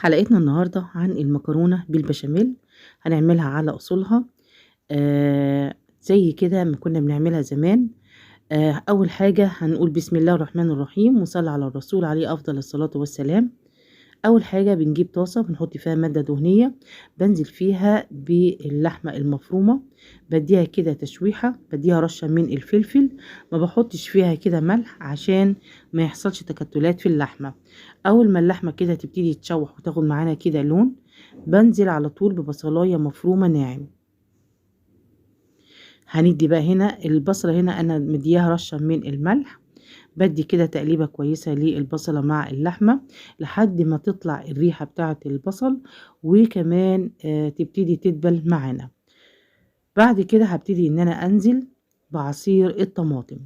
حلقتنا النهاردة عن المكرونة بالبشاميل. هنعملها على أصولها. زي كده ما كنا بنعملها زمان. أول حاجة هنقول بسم الله الرحمن الرحيم وصلى على الرسول عليه أفضل الصلاة والسلام. أول حاجة بنجيب طاسة بنحط فيها مادة دهنية، بنزل فيها باللحمة المفرومة، بديها كده تشويحة، بديها رشة من الفلفل، ما بحطش فيها كده ملح عشان ما يحصلش تكتلات في اللحمة. أول ما اللحمة كده تبتدي تشوح وتاخد معانا كده لون، بنزل على طول ببصلاية مفرومة ناعم. هندي بقى هنا البصلة، هنا أنا مدياها رشة من الملح، بدي كده تقليبة كويسة للبصلة مع اللحمة لحد ما تطلع الريحة بتاعة البصل، وكمان تبتدي تدبل معانا. بعد كده هبتدي ان انا انزل بعصير الطماطم.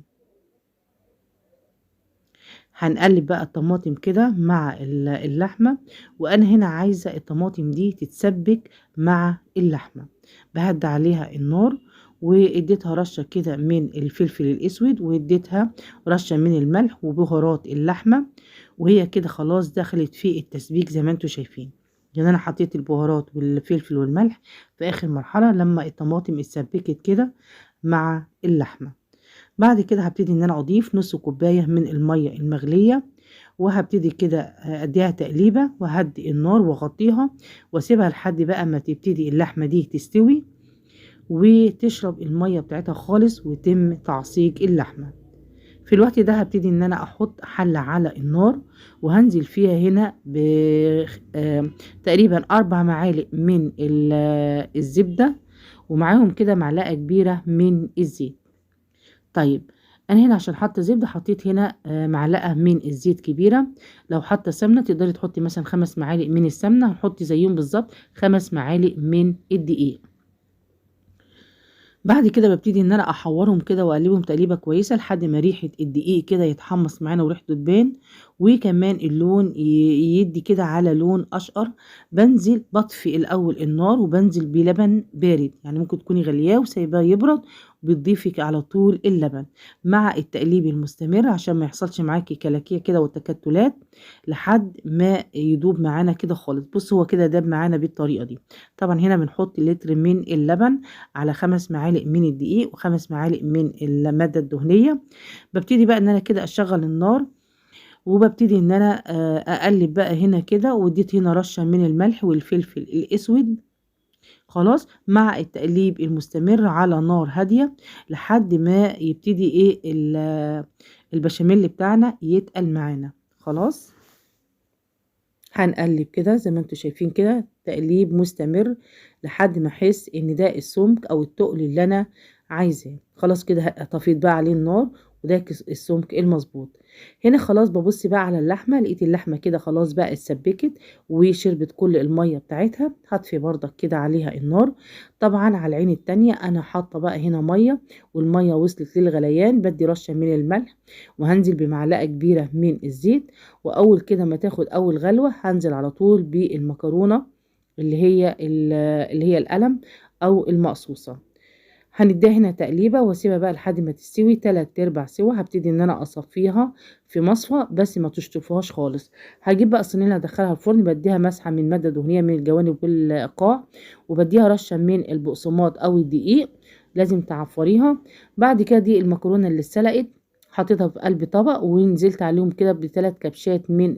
هنقلب بقى الطماطم كده مع اللحمة، وانا هنا عايزة الطماطم دي تتسبك مع اللحمة. بهدي عليها النار واديتها رشة كده من الفلفل الاسود، واديتها رشة من الملح وبهارات اللحمة، وهي كده خلاص دخلت في التسبيك زي ما انتوا شايفين. يعني انا حطيت البهارات والفلفل والملح في اخر مرحلة لما الطماطم اتسبكت كده مع اللحمة. بعد كده هبتدي ان انا اضيف نص كوباية من المية المغلية، وهبتدي كده اديها تقليبة وهدي النار واغطيها واسيبها لحد بقى ما تبتدي اللحمة دي تستوي وتشرب المية بتاعتها خالص ويتم تعصيج اللحمة. في الوقت ده هبتدي ان انا احط حلة على النار، وهنزل فيها هنا تقريبا 4 معالق من الزبدة، ومعاهم كده معلقة كبيرة من الزيت. طيب انا هنا عشان حاطه زبده حطيت هنا معلقه من الزيت كبيره. لو حاطه سمنه تقدري تحطي مثلا 5 معالق من السمنه، هنحط زيهم بالظبط 5 معالق من الدقيق. بعد كده ببتدي ان انا احورهم كده واقلبهم تقليبه كويسه لحد ما ريحه الدقيق كده يتحمص معانا وريحته تبان، وكمان اللون يدي كده على لون اشقر. بنزل بطفي الاول النار وبنزل بلبن بارد، يعني ممكن تكوني غلياه وسايباه يبرد، بتضيفي على طول اللبن مع التقليب المستمر عشان ما يحصلش معاكي كلاكيع كده وتكتلات لحد ما يدوب معانا كده خالص. بص هو كده داب معانا بالطريقه دي. طبعا هنا بنحط لتر من اللبن على 5 معالق من الدقيق و5 معالق من المادة الدهنية. ببتدي بقى ان انا كده اشغل النار، وببتدي ان انا اقلب بقى هنا كده، واديت هنا رشة من الملح والفلفل الاسود خلاص مع التقليب المستمر على نار هادية لحد ما يبتدي ايه البشاميل بتاعنا يتقل معانا خلاص. هنقلب كده زي ما انتوا شايفين كده تقليب مستمر لحد ما احس ان ده السمك او التقل اللي انا عايزاه. خلاص كده طفيت بقى عليه النار، وده السمك المظبوط. هنا خلاص ببص بقى على اللحمه، لقيت اللحمه كده خلاص بقى اتسبكت وشربت كل الميه بتاعتها. هطفي برضك كده عليها النار. طبعا على العين التانية انا حاطه بقى هنا ميه، والميه وصلت للغليان، بدي رشه من الملح وهنزل بمعلقه كبيره من الزيت. واول كده ما تاخد اول غلوه هنزل على طول بالمكرونه اللي هي القلم او المقصوصه. هنديها هنا تقليبه واسيبها بقى لحد ما تستوي 3/4 سوا. هبتدي ان انا اصفيها في مصفى بس ما تشطفوهاش خالص. هجيب بقى الصينيه اللي هدخلها الفرن، بديها مسحه من ماده دهنيه من الجوانب والقاع، وبديها رشه من البقسماط او الدقيق، لازم تعفريها. بعد كده دي المكرونه اللي اتسلقت حطيتها في قلب طبق، ونزلت عليهم كده ب3 كبشات من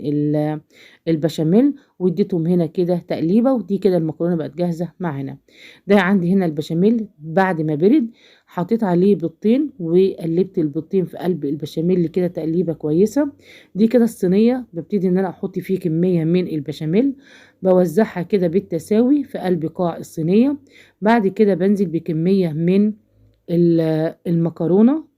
البشاميل، واديتهم هنا كده تقليبه، ودي كده المكرونه بقت جاهزه معانا. ده عندي هنا البشاميل بعد ما برد، حطيت عليه بيضتين وقلبت البيضتين في قلب البشاميل كده تقليبه كويسه. دي كده الصينيه ببتدي ان انا احط فيه كميه من البشاميل، بوزعها كده بالتساوي في قلب قاع الصينيه. بعد كده بنزل بكميه من المكرونه.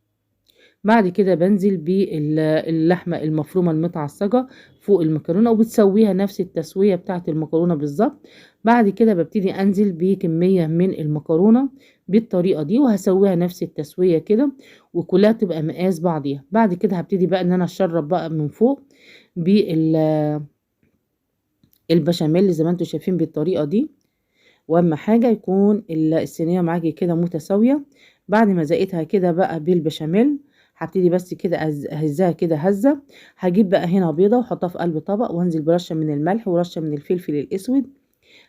بعد كده بنزل باللحمة المفرومة المتعصجة فوق المكرونة، وبتسويها نفس التسوية بتاعة المكرونة بالظبط. بعد كده ببتدي انزل بكمية من المكرونة بالطريقة دي، وهسويها نفس التسوية كده وكلها تبقى مقاس بعضيها. بعد كده هبتدي بقى ان انا اشرب بقى من فوق بالبشاميل زي ما انتوا شايفين بالطريقة دي. واهم حاجة يكون الصينية معاكي كده متساوية. بعد ما زقيتها كده بقى بالبشاميل، هبتدي بس كده اهزها كده هزه. هجيب بقى هنا بيضه واحطها في قلب طبق وانزل برشه من الملح ورشه من الفلفل الاسود.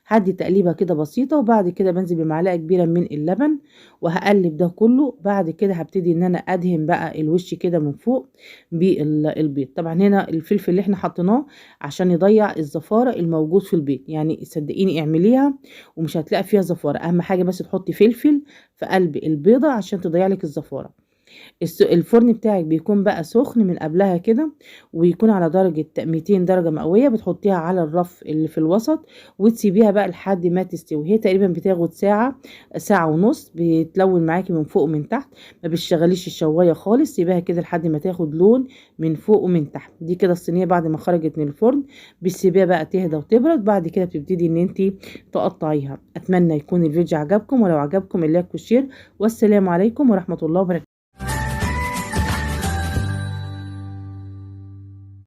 هدي تقليبه كده بسيطه وبعد كده بنزل بمعلقه كبيره من اللبن وهقلب ده كله. بعد كده هبتدي ان انا ادهن بقى الوش كده من فوق بالبيض. طبعا هنا الفلفل اللي احنا حطيناه عشان يضيع الزفاره الموجود في البيض، يعني صدقيني اعمليها ومش هتلاقي فيها زفاره. اهم حاجه بس تحطي فلفل في قلب البيضه عشان تضيع لك الزفاره. الفرن بتاعك بيكون بقى سخن من قبلها كده، ويكون على درجة 200 درجة مئوية. بتحطيها على الرف اللي في الوسط وتسيبيها بقى لحد ما تستوي. هي تقريبا بتاخد ساعة، ساعة ونص، بتلون معاكي من فوق ومن تحت. ما بتشغليش الشواية خالص، سيبيها كده لحد ما تاخد لون من فوق ومن تحت. دي كده الصينية بعد ما خرجت من الفرن. بتسيبيها بقى تهدى وتبرد، بعد كده بتبتدي ان انت تقطعيها. اتمنى يكون الفيديو عجبكم، ولو عجبكم اللايك والشير. والسلام عليكم ورحمة الله وبركاته.